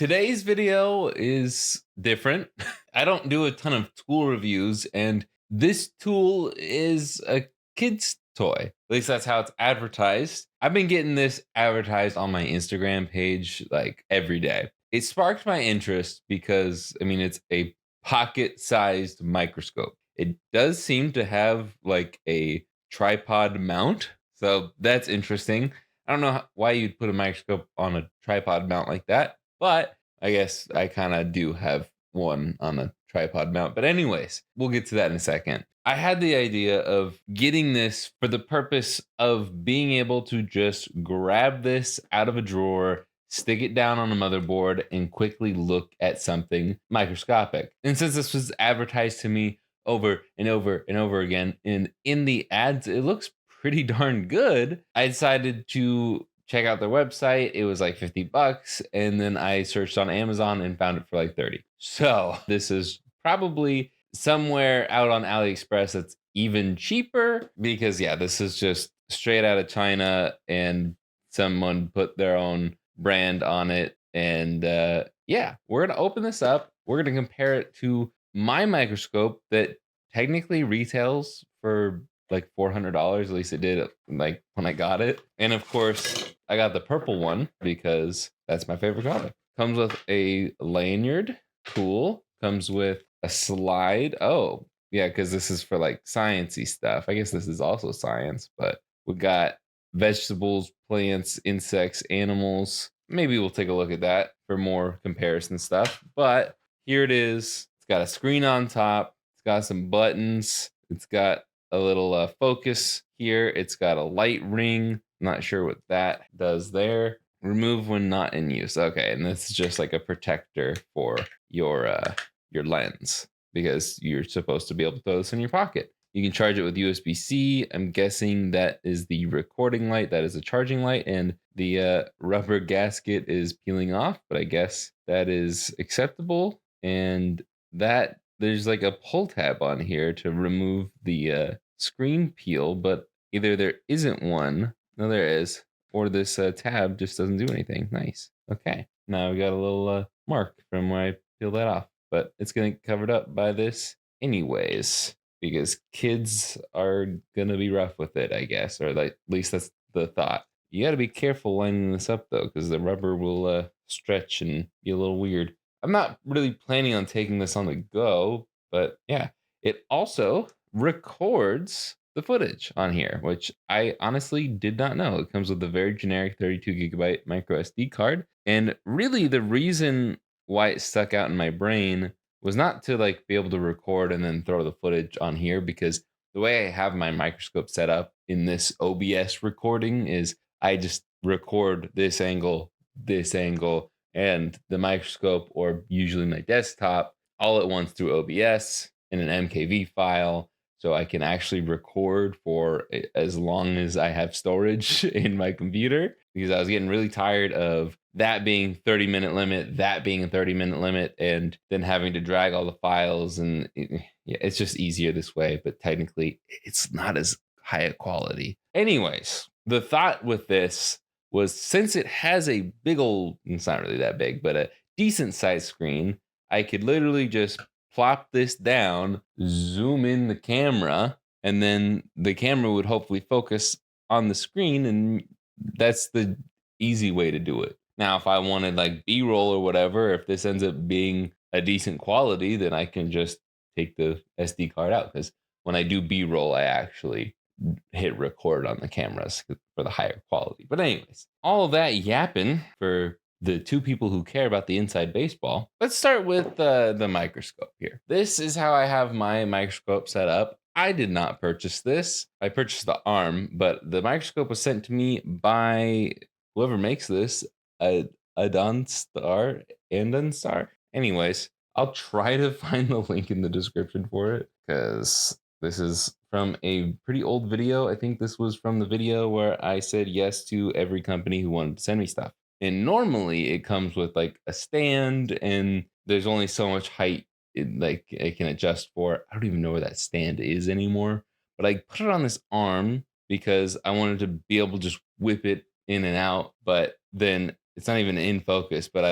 Today's video is different. I don't do a ton of tool reviews, and this tool is a kid's toy. At least that's how it's advertised. I've been getting this advertised on my Instagram page like every day. It sparked my interest because, I mean, it's a pocket sized microscope. It does seem to have like a tripod mount. So that's interesting. I don't know why you'd put a microscope on a tripod mount like that, but I guess I kind of do have one on a tripod mount. But, anyways, we'll get to that in a second. I had the idea of getting this for the purpose of being able to just grab this out of a drawer, stick it down on a motherboard, and quickly look at something microscopic. And since this was advertised to me over and over and over again, and in the ads, it looks pretty darn good, I decided to check out their website. It was like $50, and then I searched on Amazon and found it for like 30. So this is probably somewhere out on AliExpress that's even cheaper because yeah, this is just straight out of China and someone put their own brand on it. And yeah, we're gonna open this up. We're gonna compare it to my microscope that technically retails for like $400. At least it did like when I got it. And of course, I got the purple one because that's my favorite color. Comes with a lanyard. Cool. Comes with a slide. Oh, yeah, because this is for like sciencey stuff. I guess this is also science, but we got vegetables, plants, insects, animals. Maybe we'll take a look at that for more comparison stuff. But here it is. It's got a screen on top. It's got some buttons. It's got a little focus here. It's got a light ring. Not sure what that does there. Remove when not in use. Okay, and this is just like a protector for your lens because you're supposed to be able to throw this in your pocket. You can charge it with USB-C. I'm guessing that is the recording light. That is a charging light, and the rubber gasket is peeling off. But I guess that is acceptable. And that there's like a pull tab on here to remove the screen peel, but either there isn't one. No, there is. Or this tab just doesn't do anything. Nice. Okay. Now we got a little mark from where I peeled that off. But it's going to get covered up by this anyways. Because kids are going to be rough with it, I guess. Or like, at least that's the thought. You got to be careful lining this up, though. Because the rubber will stretch and be a little weird. I'm not really planning on taking this on the go. But yeah. It also records the footage on here, which I honestly did not know. It comes with a very generic 32 gigabyte micro SD card. And really the reason why it stuck out in my brain was not to like be able to record and then throw the footage on here, because the way I have my microscope set up in this OBS recording is I just record this angle, and the microscope, or usually my desktop, all at once through OBS in an MKV file. So I can actually record for as long as I have storage in my computer, because I was getting really tired of that being 30-minute limit, that being a 30-minute limit, and then having to drag all the files. And yeah, it's just easier this way, but technically it's not as high a quality. Anyways, the thought with this was, since it has a big old, it's not really that big, but a decent sized screen, I could literally just plop this down, zoom in the camera, and then the camera would hopefully focus on the screen, and that's the easy way to do it. Now, if I wanted like B-roll or whatever, if this ends up being a decent quality, then I can just take the SD card out, because when I do B-roll, I actually hit record on the cameras for the higher quality. But anyways, all of that yapping for the two people who care about the inside baseball. Let's start with the microscope here. This is how I have my microscope set up. I did not purchase this. I purchased the arm, but the microscope was sent to me by whoever makes this, Andonstar. Anyways, I'll try to find the link in the description for it, because this is from a pretty old video. I think this was from the video where I said yes to every company who wanted to send me stuff. And normally it comes with like a stand, and there's only so much height it can adjust for. I don't even know where that stand is anymore. But I put it on this arm because I wanted to be able to just whip it in and out. But then it's not even in focus, but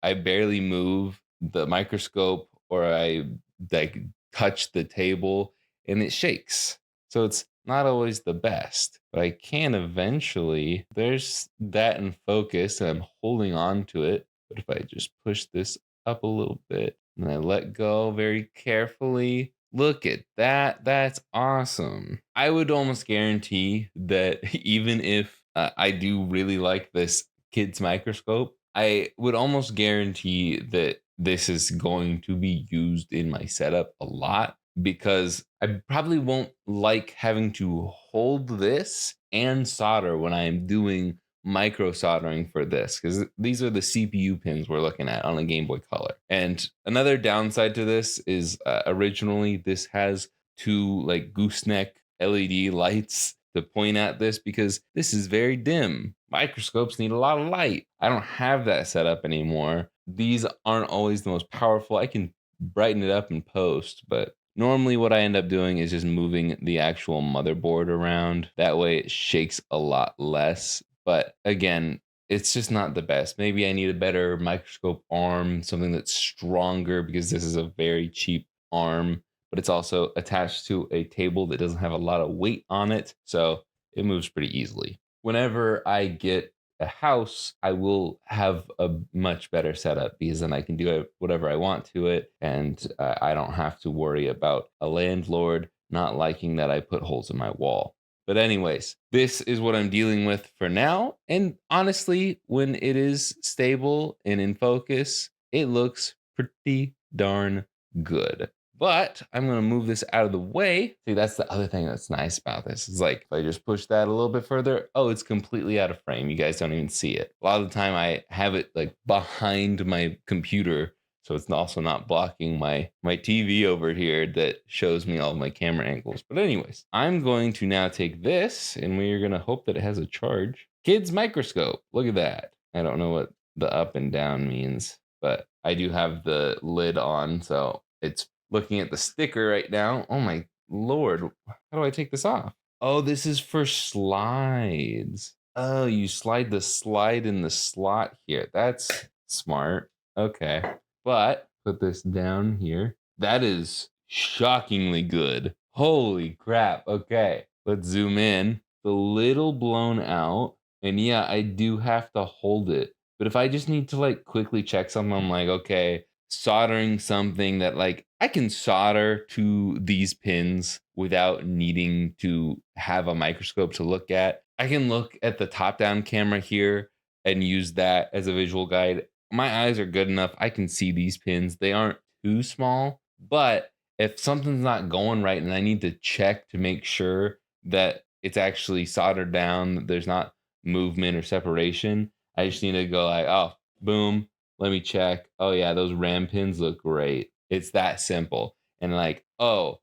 I barely move the microscope or I like touch the table and it shakes. So it's not always the best, but I can eventually. There's that in focus and I'm holding on to it. But if I just push this up a little bit and I let go very carefully, look at that. That's awesome. I would almost guarantee that even if I do really like this kid's microscope, I would almost guarantee that this is going to be used in my setup a lot because I probably won't like having to hold this and solder when I am doing micro soldering for this because these are the CPU pins we're looking at on a Game Boy Color. And another downside to this is originally this has two like gooseneck LED lights to point at this because this is very dim. Microscopes need a lot of light. I don't have that set up anymore. These aren't always the most powerful. I can brighten it up in post, but normally what I end up doing is just moving the actual motherboard around. That way it shakes a lot less. But again, it's just not the best. Maybe I need a better microscope arm, something that's stronger because this is a very cheap arm, but it's also attached to a table that doesn't have a lot of weight on it. So it moves pretty easily. Whenever I get a house, I will have a much better setup because then I can do whatever I want to it. And I don't have to worry about a landlord not liking that I put holes in my wall. But, anyways, this is what I'm dealing with for now. And honestly, when it is stable and in focus, it looks pretty darn good. But I'm going to move this out of the way. See, that's the other thing that's nice about this. Is like if I just push that a little bit further, oh, it's completely out of frame. You guys don't even see it. A lot of the time I have it like behind my computer, so it's also not blocking my TV over here that shows me all of my camera angles. But anyways, I'm going to now take this and we're going to hope that it has a charge. Kids microscope. Look at that. I don't know what the up and down means, but I do have the lid on, so it's looking at the sticker right now. Oh my lord. How do I take this off? Oh, this is for slides. Oh, you slide the slide in the slot here. That's smart. Okay. But put this down here. That is shockingly good. Holy crap. Okay. Let's zoom in. The little blown out. And yeah, I do have to hold it. But if I just need to like quickly check something, I'm like, okay, soldering something that like I can solder to these pins without needing to have a microscope to look at. I can look at the top down camera here and use that as a visual guide. My eyes are good enough. I can see these pins. They aren't too small, but if something's not going right and I need to check to make sure that it's actually soldered down, there's not movement or separation, I just need to go like, oh, boom, let me check. Oh yeah, those RAM pins look great. It's that simple. And like, oh,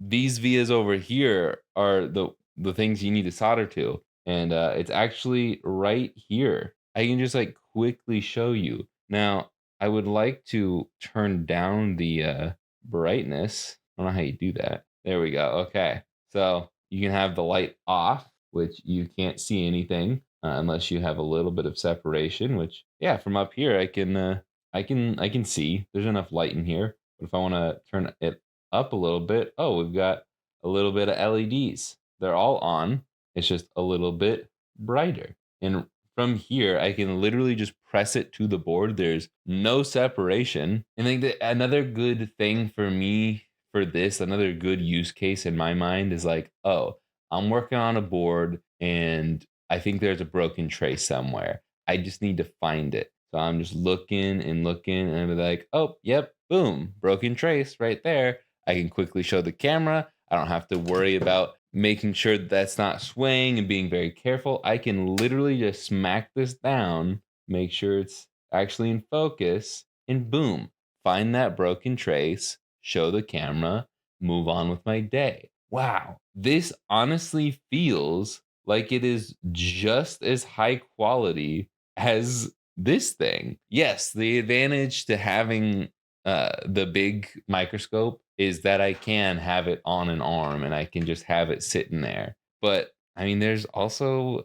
these vias over here are the things you need to solder to. And it's actually right here. I can just like quickly show you. Now, I would like to turn down the brightness. I don't know how you do that. There we go. Okay. So you can have the light off, which you can't see anything unless you have a little bit of separation. Which, yeah, from up here, I can see. There's enough light in here. But if I want to turn it up a little bit, oh, we've got a little bit of LEDs. They're all on. It's just a little bit brighter. And from here, I can literally just press it to the board. There's no separation. And I think that another good thing for me for this, another good use case in my mind is like, oh, I'm working on a board and I think there's a broken tray somewhere. I just need to find it. So I'm just looking and looking and I'll be like, oh, yep, boom, broken trace right there. I can quickly show the camera. I don't have to worry about making sure that's not swaying and being very careful. I can literally just smack this down, make sure it's actually in focus, and boom, find that broken trace, show the camera, move on with my day. Wow, this honestly feels like it is just as high quality as this thing. Yes, the advantage to having the big microscope is that I can have it on an arm and I can just have it sitting there. But I mean, there's also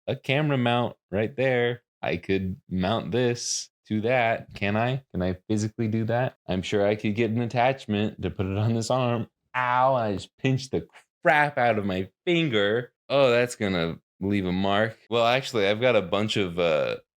a camera mount right there. I could mount this to that. Can I? Can I physically do that? I'm sure I could get an attachment to put it on this arm. Ow, I just pinched the crap out of my finger. Oh, that's gonna leave a mark. Well, actually, I've got a bunch of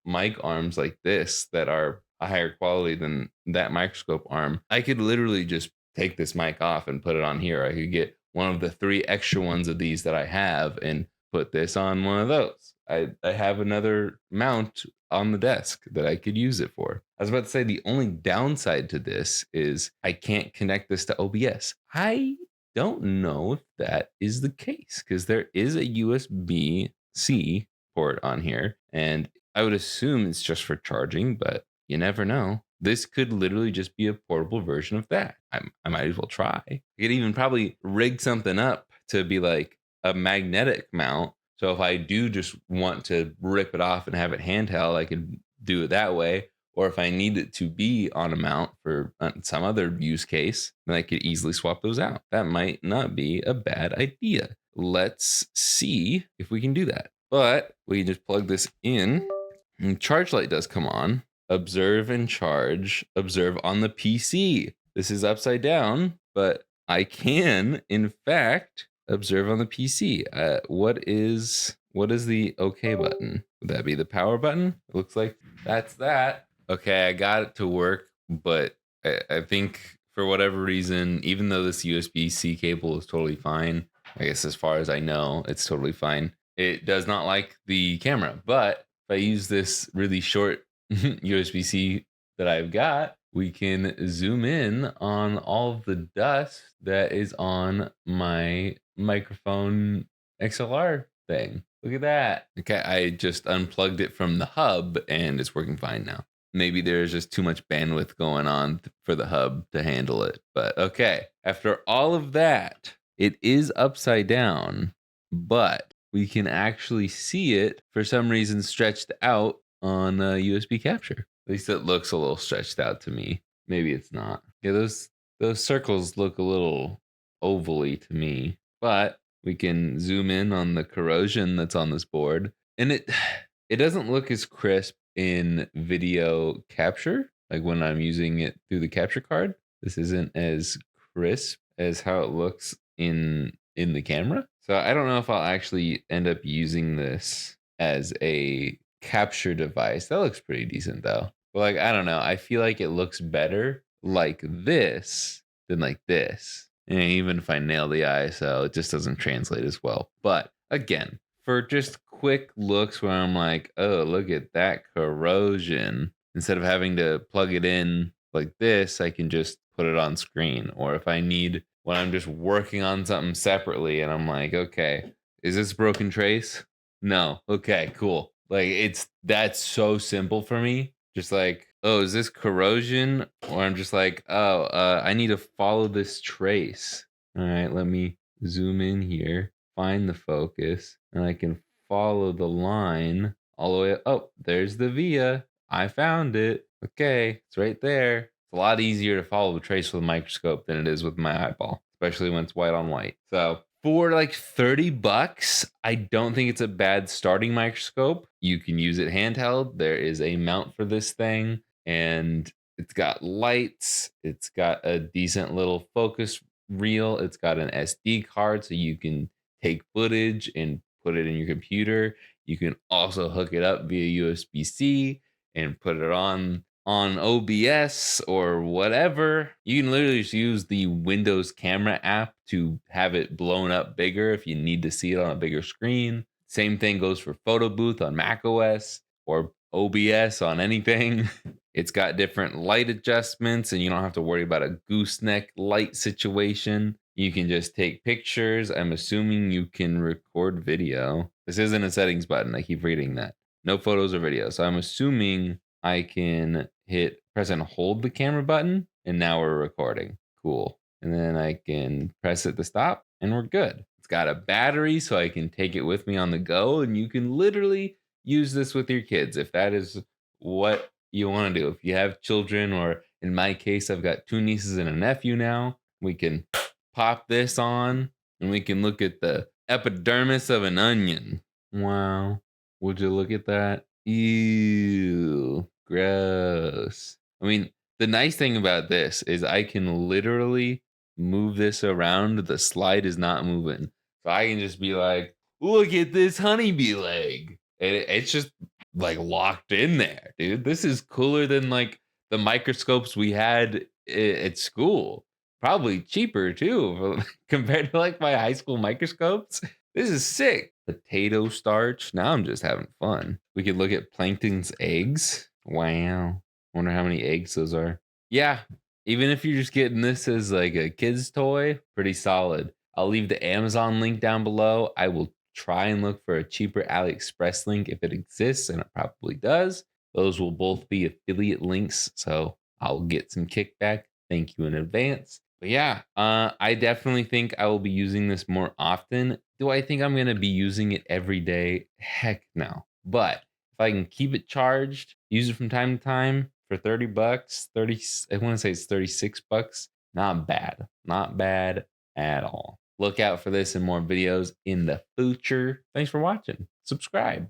mic arms like this that are a higher quality than that microscope arm. I could literally just take this mic off and put it on here. I could get one of the 3 extra ones of these that I have and put this on one of those. I have another mount on the desk that I could use it for. I was about to say the only downside to this is I can't connect this to OBS. I don't know if that is the case because there is a USB-C port on here, and I would assume it's just for charging, but you never know. This could literally just be a portable version of that. I might as well try. I could even probably rig something up to be like a magnetic mount. So if I do just want to rip it off and have it handheld, I could do it that way. Or if I need it to be on a mount for some other use case, then I could easily swap those out. That might not be a bad idea. Let's see if we can do that. But we can just plug this in, and charge light does come on. Observe and charge. Observe on the PC. This is upside down, but I can, in fact, observe on the PC. What is the OK button? Would that be the power button? It looks like that's that. Okay, I got it to work, but I think for whatever reason, even though this USB-C cable is totally fine, I guess as far as I know, it's totally fine. It does not like the camera, but if I use this really short USB-C that I've got, we can zoom in on all of the dust that is on my microphone XLR thing. Look at that. Okay, I just unplugged it from the hub and it's working fine now. Maybe there's just too much bandwidth going on for the hub to handle it. But okay, after all of that, it is upside down, but we can actually see it for some reason stretched out on USB capture. At least it looks a little stretched out to me. Maybe it's not. Yeah, those circles look a little ovally to me, but we can zoom in on the corrosion that's on this board, and it doesn't look as crisp in video capture, like when I'm using it through the capture card. This isn't as crisp as how it looks in the camera. So I don't know if I'll actually end up using this as a capture device. That looks pretty decent though. But like, I don't know. I feel like it looks better like this than like this. And even if I nail the ISO, it just doesn't translate as well. But again, for just quick looks where I'm like, oh, look at that corrosion. Instead of having to plug it in like this, I can just put it on screen. Or if I need, when I'm just working on something separately and I'm like, okay, is this broken trace? No. Okay, cool. Like that's so simple for me. Just like, oh, is this corrosion? Or I'm just like, oh, I need to follow this trace. All right, let me zoom in here, find the focus, and I can follow the line all the way up. Oh, there's the via. I found it. Okay, it's right there. It's a lot easier to follow the trace with a microscope than it is with my eyeball, especially when it's white on white. So for like $30, I don't think it's a bad starting microscope. You can use it handheld. There is a mount for this thing, and it's got lights. It's got a decent little focus reel. It's got an SD card so you can take footage and put it in your computer. You can also hook it up via USB-C and put it on OBS or whatever. You can literally just use the Windows camera app to have it blown up bigger if you need to see it on a bigger screen. Same thing goes for Photo Booth on macOS or OBS on anything. It's got different light adjustments, and you don't have to worry about a gooseneck light situation. You can just take pictures. I'm assuming you can record video. This isn't a settings button. I keep reading that. No photos or video. So I'm assuming I can press and hold the camera button, and now we're recording. Cool. And then I can press it to stop, and we're good. It's got a battery, so I can take it with me on the go, and you can literally use this with your kids if that is what you want to do. If you have children, or in my case, I've got 2 nieces and a nephew now, we can pop this on and we can look at the epidermis of an onion. Wow. Would you look at that? Ew, gross. I mean, the nice thing about this is I can literally move this around. The slide is not moving. So I can just be like, look at this honeybee leg. And it's just like locked in there, dude. This is cooler than like the microscopes we had at school. Probably cheaper too, compared to like my high school microscopes. This is sick. Potato starch. Now I'm just having fun. We could look at plankton's eggs. Wow. Wonder how many eggs those are. Yeah. Even if you're just getting this as like a kid's toy, pretty solid. I'll leave the Amazon link down below. I will try and look for a cheaper AliExpress link if it exists, and it probably does. Those will both be affiliate links, so I'll get some kickback. Thank you in advance. But yeah, I definitely think I will be using this more often. Do I think I'm gonna be using it every day? Heck no. But if I can keep it charged, use it from time to time for 30 bucks, 30, I want to say it's 36 bucks. Not bad. Not bad at all. Look out for this and more videos in the future. Thanks for watching. Subscribe.